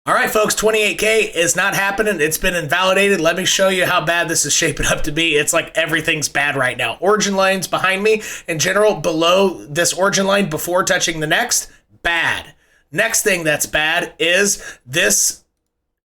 All right, folks, 28K is not happening. It's been invalidated. Let me show you how bad this is shaping up to be. It's like everything's bad right now. Origin lines behind me, in general, below this origin line before touching the next, bad. Next thing that's bad is this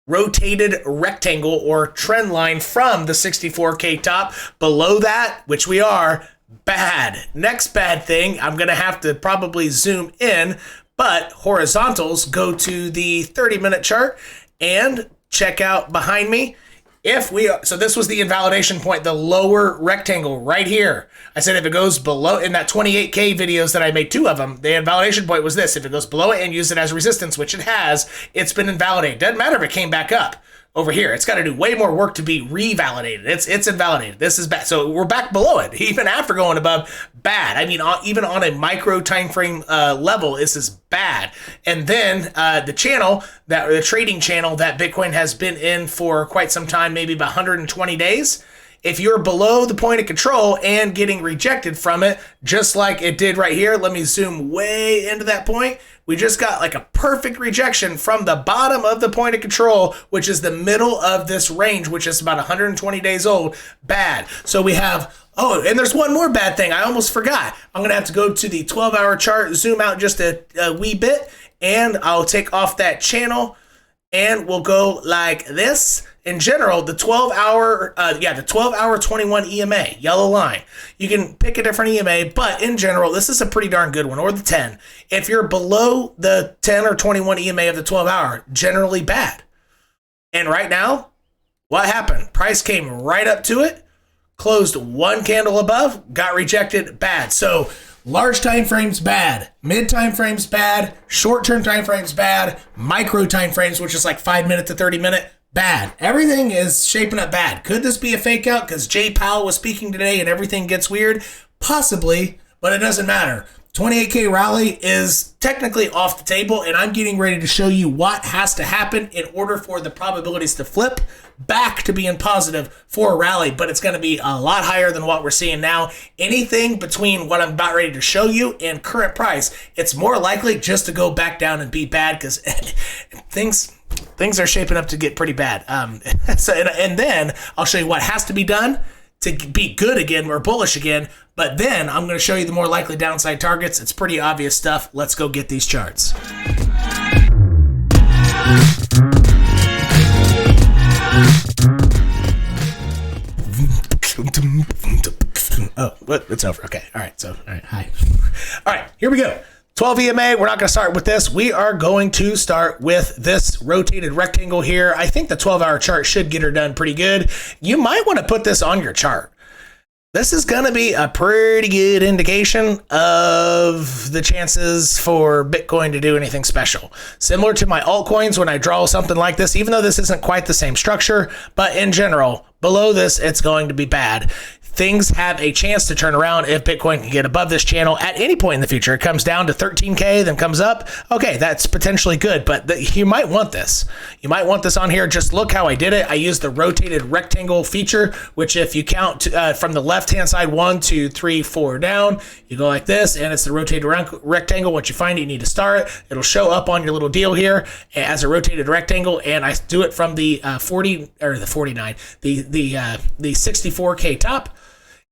rotated rectangle or trend line from the 64K top. Below that, which we are, bad. Next bad thing, I'm going to have to probably zoom in, but horizontals, go to the 30-minute chart and check out behind me. So this was the invalidation point, the lower rectangle right here. I said if it goes below, in that 28K videos that I made 2 of them, the invalidation point was this. If it goes below it and use it as resistance, which it has, it's been invalidated. Doesn't matter if it came back up. Over here, it's got to do way more work to be revalidated. It's invalidated. This is bad. So we're back below it, even after going above. Bad. I mean, even on a micro time frame level, this is bad. And then the trading channel that Bitcoin has been in for quite some time, maybe about 120 days. If you're below the point of control and getting rejected from it, just like it did right here, let me zoom way into that point. We just got like a perfect rejection from the bottom of the point of control, which is the middle of this range, which is about 120 days old. Bad. So we have, and there's one more bad thing. I almost forgot. I'm going to have to go to the 12-hour chart, zoom out just a wee bit, and I'll take off that channel, and we'll go like this. In general, the 12-hour 21 EMA, yellow line. You can pick a different EMA, but in general, this is a pretty darn good one, or the 10. If you're below the 10 or 21 EMA of the 12-hour, generally bad. And right now, what happened? Price came right up to it, closed one candle above, got rejected, bad. So large time frames, bad. Mid time frames, bad. Short-term time frames, bad. Micro time frames, which is like 5-minute to 30-minute, bad. Everything is shaping up bad. Could this be a fake out because Jay Powell was speaking today and everything gets weird? Possibly, but it doesn't matter. 28K rally is technically off the table, and I'm getting ready to show you what has to happen in order for the probabilities to flip back to being positive for a rally, but it's going to be a lot higher than what we're seeing now. Anything between what I'm about ready to show you and current price, it's more likely just to go back down and be bad because things are shaping up to get pretty bad. And then I'll show you what has to be done to be good again or bullish again. But then I'm going to show you the more likely downside targets. It's pretty obvious stuff. Let's go get these charts. Oh, it's over. Okay. All right. Hi. All right, here we go. 12 EMA, we're not going to start with this. We are going to start with this rotated rectangle here. I think the 12-hour chart should get her done pretty good. You might want to put this on your chart. This is going to be a pretty good indication of the chances for Bitcoin to do anything special. Similar to my altcoins when I draw something like this, even though this isn't quite the same structure, but in general, below this, it's going to be bad. Things have a chance to turn around if Bitcoin can get above this channel at any point in the future. It comes down to 13K, then comes up. Okay, that's potentially good, but you might want this. You might want this on here. Just look how I did it. I used the rotated rectangle feature, which if you count from the left-hand side, 1, 2, 3, 4 down, you go like this, and it's the rotated rectangle. Once you find it, you need to star it. It'll show up on your little deal here as a rotated rectangle, and I do it from the 64K top.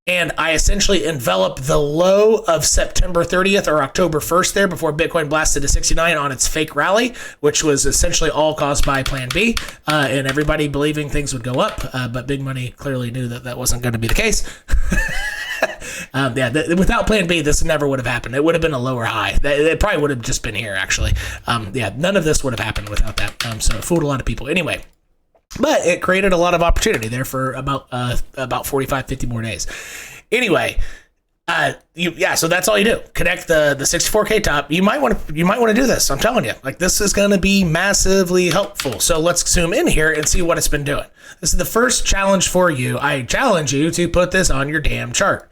And I essentially envelop the low of September 30th or October 1st there before Bitcoin blasted to 69 on its fake rally, which was essentially all caused by Plan B and everybody believing things would go up. But big money clearly knew that that wasn't going to be the case. Without Plan B, this never would have happened. It would have been a lower high. It probably would have just been here, actually. None of this would have happened without that. So it fooled a lot of people. Anyway. But it created a lot of opportunity there for about 45, 50 more days. Anyway, so that's all you do. Connect the 64K top. You might want to do this. I'm telling you, like this is going to be massively helpful. So let's zoom in here and see what it's been doing. This is the first challenge for you. I challenge you to put this on your damn chart.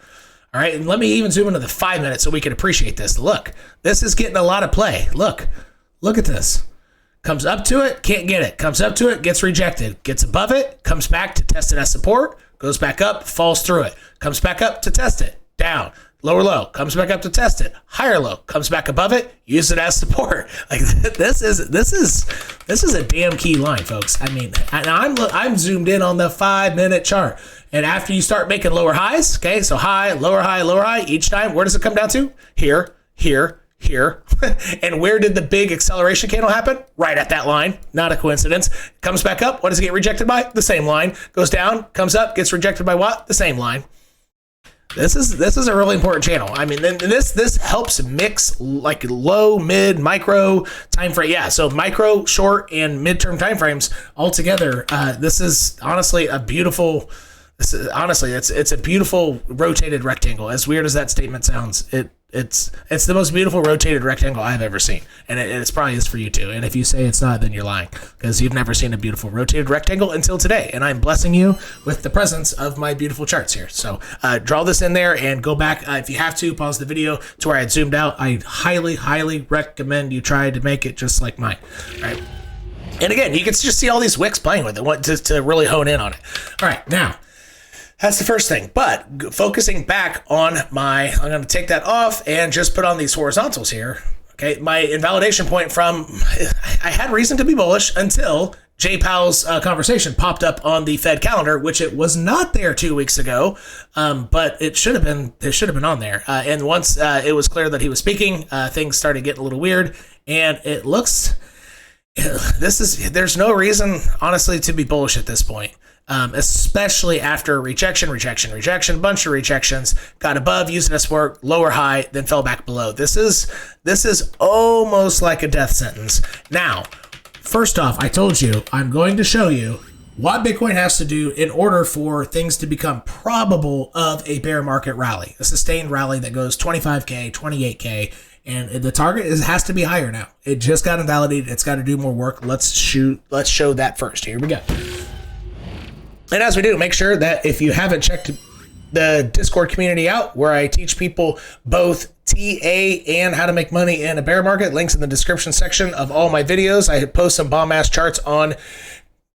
All right, and let me even zoom into the 5 minutes so we can appreciate this. Look, this is getting a lot of play. Look at this. Comes up to it, can't get it. Comes up to it, gets rejected. Gets above it, comes back to test it as support, goes back up, falls through it. Comes back up to test it, down. lower low, comes back up to test it, higher low, comes back above it, use it as support. Like this is a damn key line, folks. I mean, and I'm zoomed in on the 5-minute chart. And after you start making lower highs, okay, so high, lower high, each time, where does it come down to? Here, here, here. And where did the big acceleration candle happen? Right at that line. Not a coincidence. Comes back up. What does it get rejected by? The same line. Goes down, comes up, gets rejected by what? The same line. This is a really important channel. I mean, this helps mix like low, mid, micro time frame. Yeah, so micro, short, and midterm time frames all together. This is honestly a beautiful. It's a beautiful rotated rectangle. As weird as that statement sounds, it's the most beautiful rotated rectangle I've ever seen, and it's probably is for you too. And if you say it's not, then you're lying, because you've never seen a beautiful rotated rectangle until today. And I'm blessing you with the presence of my beautiful charts here. So draw this in there and go back if you have to. Pause the video to where I had zoomed out. I highly recommend you try to make it just like mine. All right. And again, you can just see all these wicks playing with it to really hone in on it. All right, now. That's the first thing, but focusing back on I'm going to take that off and just put on these horizontals here. Okay, my invalidation point I had reason to be bullish until Jay Powell's conversation popped up on the Fed calendar, which it was not there 2 weeks ago, but it should have been on there. And once it was clear that he was speaking, things started getting a little weird, and it looks, there's no reason, honestly, to be bullish at this point. Especially after rejection, bunch of rejections, got above, used it as support, lower high, then fell back below. This is almost like a death sentence. Now, first off, I told you I'm going to show you what Bitcoin has to do in order for things to become probable of a bear market rally, a sustained rally that goes 25K, 28K, and the target has to be higher now. It just got invalidated. It's got to do more work. Let's show that first. Here we go. And as we do, make sure that if you haven't checked the Discord community out, where I teach people both TA and how to make money in a bear market, links in the description section of all my videos. I post some bomb-ass charts on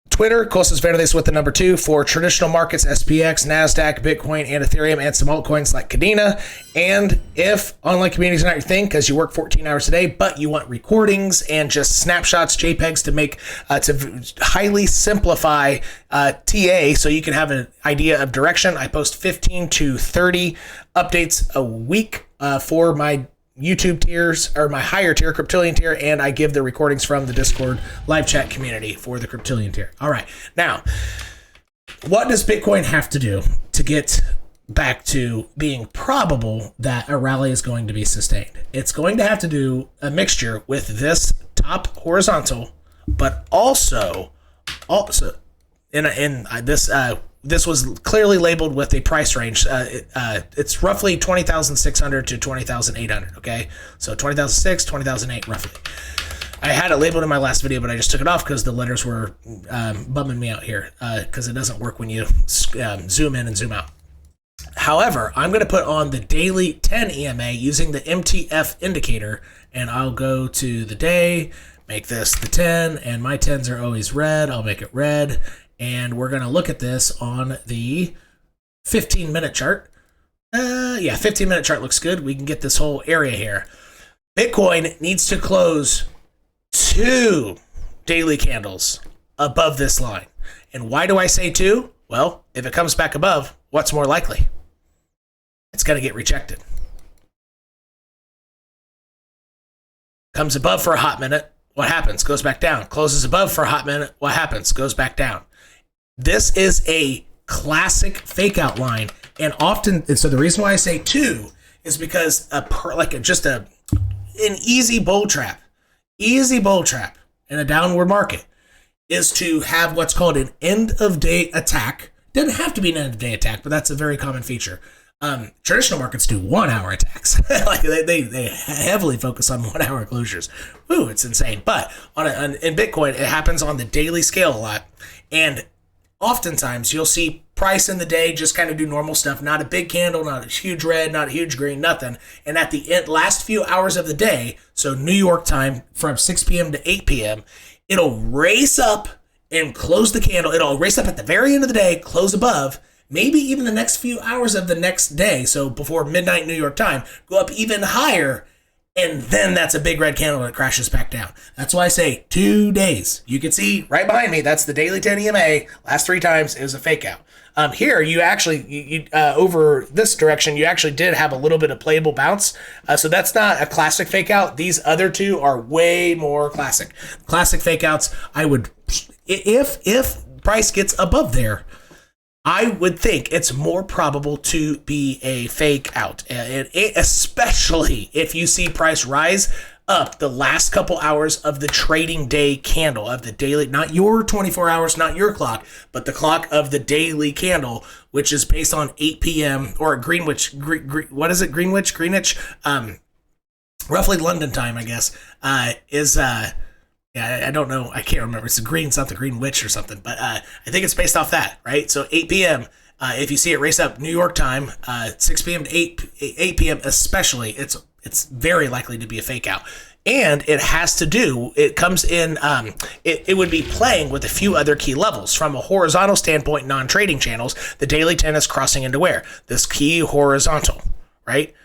Twitter, Cosasverdes with the number 2 for traditional markets, SPX, NASDAQ, Bitcoin, and Ethereum, and some altcoins like Cadena. And if online community is not your thing because you work 14 hours a day, but you want recordings and just snapshots, JPEGs to make, to highly simplify TA so you can have an idea of direction, I post 15 to 30 updates a week for my YouTube tiers, or my higher tier, Cryptillion tier, and I give the recordings from the Discord live chat community for the Cryptillion tier. All right, now, what does Bitcoin have to do to get back to being probable that a rally is going to be sustained? It's going to have to do a mixture with this top horizontal, but also in this. This was clearly labeled with a price range. It's roughly 20,600 to 20,800. Okay, so 20,006, 20,008, roughly. I had it labeled in my last video, but I just took it off because the letters were bumming me out here. Because it doesn't work when you zoom in and zoom out. However, I'm going to put on the daily 10 EMA using the MTF indicator, and I'll go to the day, make this the 10, and my 10s are always red. I'll make it red. And we're going to look at this on the 15-minute chart. 15-minute chart looks good. We can get this whole area here. Bitcoin needs to close 2 daily candles above this line. And why do I say 2? Well, if it comes back above, what's more likely? It's going to get rejected. Comes above for a hot minute. What happens? Goes back down. Closes above for a hot minute. What happens? Goes back down. This is a classic fake out line, and so the reason why I say 2 is because an easy bull trap in a downward market is to have what's called an end of day attack. Doesn't have to be an end of day attack, but that's a very common feature. Traditional markets do 1 hour attacks. Like they heavily focus on 1 hour closures. Ooh, it's insane. But in Bitcoin, it happens on the daily scale a lot, and oftentimes you'll see price in the day just kind of do normal stuff, not a big candle, not a huge red, not a huge green, nothing. And at the last few hours of the day, so New York time from 6 p.m. to 8 p.m., it'll race up and close the candle. It'll race up at the very end of the day, close above, maybe even the next few hours of the next day, so before midnight New York time, go up even higher, and then that's a big red candle and it crashes back down. That's why I say 2 days. You can see right behind me, that's the daily 10 EMA. Last 3 times, it was a fake out. Here, you actually, over this direction, you actually did have a little bit of playable bounce. So that's not a classic fake out. These other two are way more classic. Classic fake outs, I would, if price gets above there, I would think it's more probable to be a fake out, especially if you see price rise up the last couple hours of the trading day candle, of the daily, not your 24 hours, not your clock, but the clock of the daily candle, which is based on 8 p.m. or Greenwich, what is it, Greenwich, roughly London time, I guess, yeah, I don't know. I can't remember. It's a Greenwich or something, but I think it's based off that, right? So 8 p.m., if you see it race up New York time, 6 p.m. to 8 p.m. especially, it's very likely to be a fake out. And it has to do, it comes in, it would be playing with a few other key levels. From a horizontal standpoint, non-trading channels, the daily 10 is crossing into where? This key horizontal, right?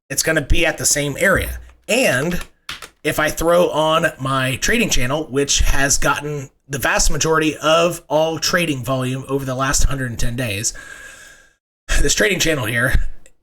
It's going to be at the same area. And if I throw on my trading channel, which has gotten the vast majority of all trading volume over the last 110 days, this trading channel here,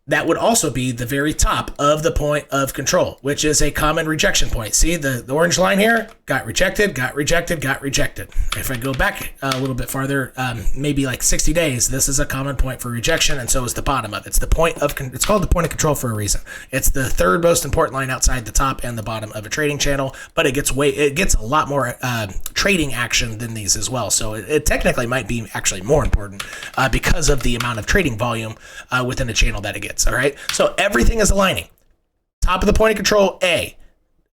that would also be the very top of the point of control, which is a common rejection point. See the orange line here? Got rejected, got rejected, got rejected. If I go back a little bit farther, maybe like 60 days, this is a common point for rejection, and so is the bottom of it. It's the point of, it's called the point of control for a reason. It's the third most important line outside the top and the bottom of a trading channel, but it gets a lot more trading action than these as well. So it technically might be actually more important because of the amount of trading volume within the channel that it gets. All right, so everything is aligning. Top of the point of control, A,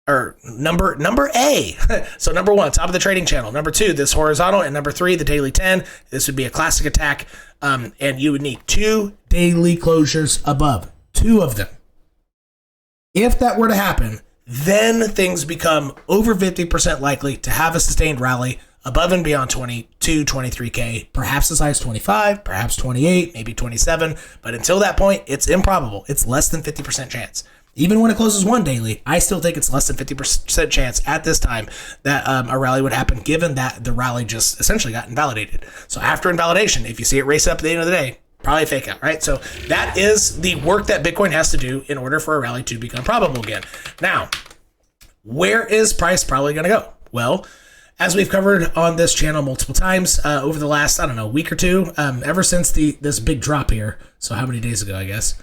or number A. So number 1, top of the trading channel. Number 2, this horizontal, and number 3, the daily 10. This would be a classic attack, and you would need 2 daily closures above, 2 of them. If that were to happen, then things become over 50% likely to have a sustained rally above and beyond 22, 23K, perhaps as high as 25, perhaps 28, maybe 27. But until that point, it's improbable. It's less than 50% chance. Even when it closes 1 daily, I still think it's less than 50% chance at this time that a rally would happen, given that the rally just essentially got invalidated. So after invalidation, if you see it race up at the end of the day, probably a fake out, right? So that is the work that Bitcoin has to do in order for a rally to become probable again. Now, where is price probably going to go? Well, as we've covered on this channel multiple times over the last, I don't know, week or two, ever since this big drop here. So how many days ago, I guess?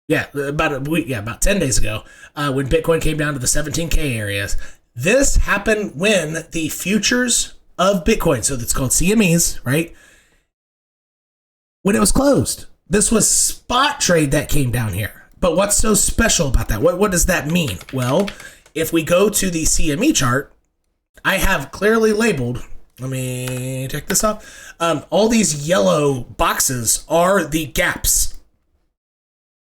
Yeah, about a week. Yeah, about 10 days ago, when Bitcoin came down to the 17K areas. This happened when the futures of Bitcoin, so that's called CMEs, right? When it was closed. This was spot trade that came down here. But what's so special about that? What does that mean? Well, if we go to the CME chart, I have clearly labeled, let me take this off. All these yellow boxes are the gaps.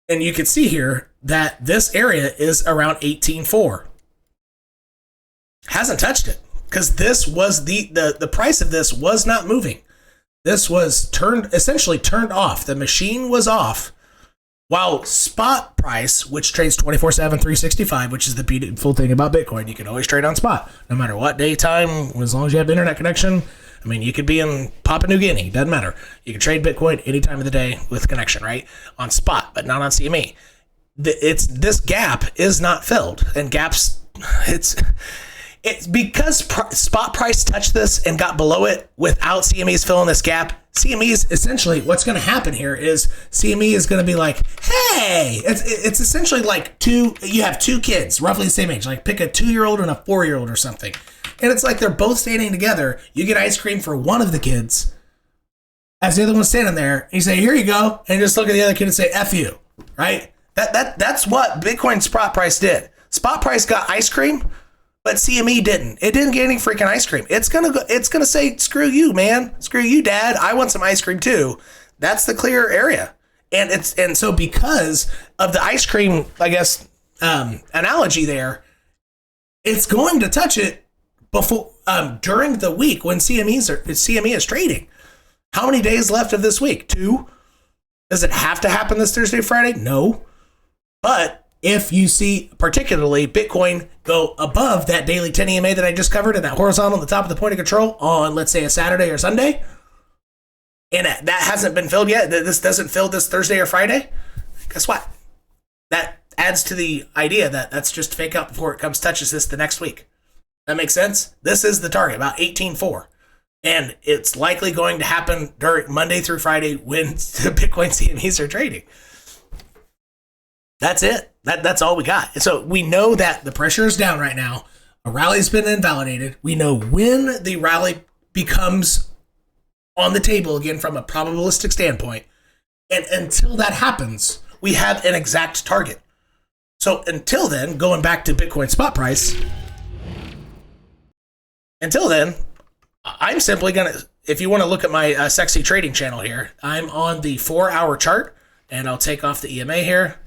And you can see here that this area is around 18.4. Hasn't touched it because this was the price of this was not moving. This was essentially turned off. The machine was off. While spot price, which trades 24/7, 365, which is the beautiful thing about Bitcoin, you can always trade on spot, no matter what daytime, as long as you have internet connection. I mean, you could be in Papua New Guinea, doesn't matter. You can trade Bitcoin any time of the day with connection, right? On spot, but not on CME. This gap is not filled, and gaps, it's because spot price touched this and got below it without CMEs filling this gap. CMEs, essentially, what's going to happen here is CME is going to be like, hey, it's essentially like you have 2 kids, roughly the same age, like pick a 2-year-old and a 4-year-old or something. And it's like they're both standing together. You get ice cream for one of the kids as the other one's standing there. And you say, here you go. And you just look at the other kid and say, F you, right? That's what Bitcoin spot price did. Spot price got ice cream, but CME didn't. It didn't get any freaking ice cream. It's gonna say, screw you, man. Screw you, Dad. I want some ice cream too. That's the clear area. And so because of the ice cream, I guess, analogy there, it's going to touch it before during the week when CME is trading. How many days left of this week? 2. Does it have to happen this Thursday, Friday? No. But if you see particularly Bitcoin go above that daily 10 EMA that I just covered and that horizontal at the top of the point of control on, let's say, a Saturday or Sunday, and that hasn't been filled yet, this doesn't fill this Thursday or Friday, guess what? That adds to the idea that that's just fake out before it touches this the next week. That makes sense? This is the target, about 18.4. And it's likely going to happen during Monday through Friday when the Bitcoin CMEs are trading. That's it. That's all we got. So we know that the pressure is down right now. A rally's been invalidated. We know when the rally becomes on the table again from a probabilistic standpoint. And until that happens, we have an exact target. So until then, going back to Bitcoin spot price, until then, I'm simply going to, if you want to look at my sexy trading channel here, I'm on the 4-hour chart, and I'll take off the EMA here.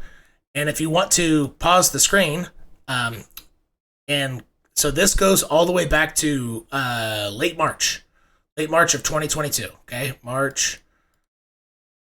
And if you want to pause the screen, and so this goes all the way back to late March of 2022, okay? March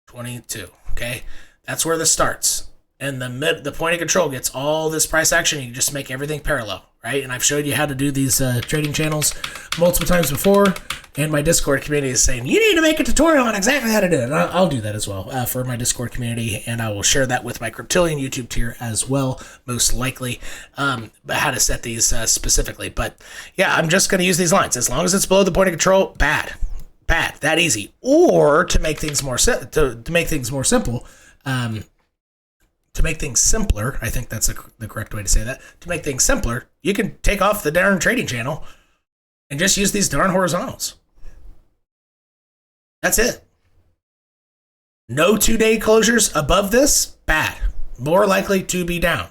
22, okay? That's where this starts. And the point of control gets all this price action. You just make everything parallel, right? And I've showed you how to do these trading channels multiple times before. And my Discord community is saying, you need to make a tutorial on exactly how to do it. And I'll do that as well for my Discord community. And I will share that with my Cryptillion YouTube tier as well, most likely, how to set these specifically. But yeah, I'm just going to use these lines. As long as it's below the point of control, bad, that easy. Or to make things more to make things more simple, to make things simpler, I think that's the correct way to say that. To make things simpler, you can take off the darn trading channel and just use these darn horizontals. That's it. No 2-day closures above this, bad. More likely to be down.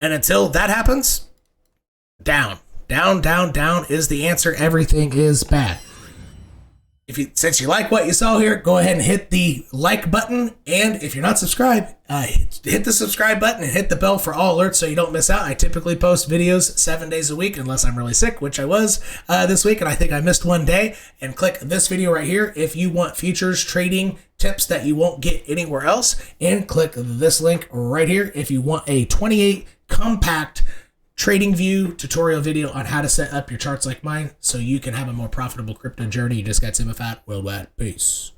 And until that happens, down. Down is the answer. Everything is bad. Since you like what you saw here, go ahead and hit the like button. And if you're not subscribed, hit the subscribe button and hit the bell for all alerts so you don't miss out. I typically post videos 7 days a week, unless I'm really sick, which I was this week, and I think I missed one day. And click this video right here if you want futures trading tips that you won't get anywhere else. And click this link right here if you want a 28 compact Tradingview tutorial video on how to set up your charts like mine so you can have a more profitable crypto journey. You just got Simifat Worldwide. Peace.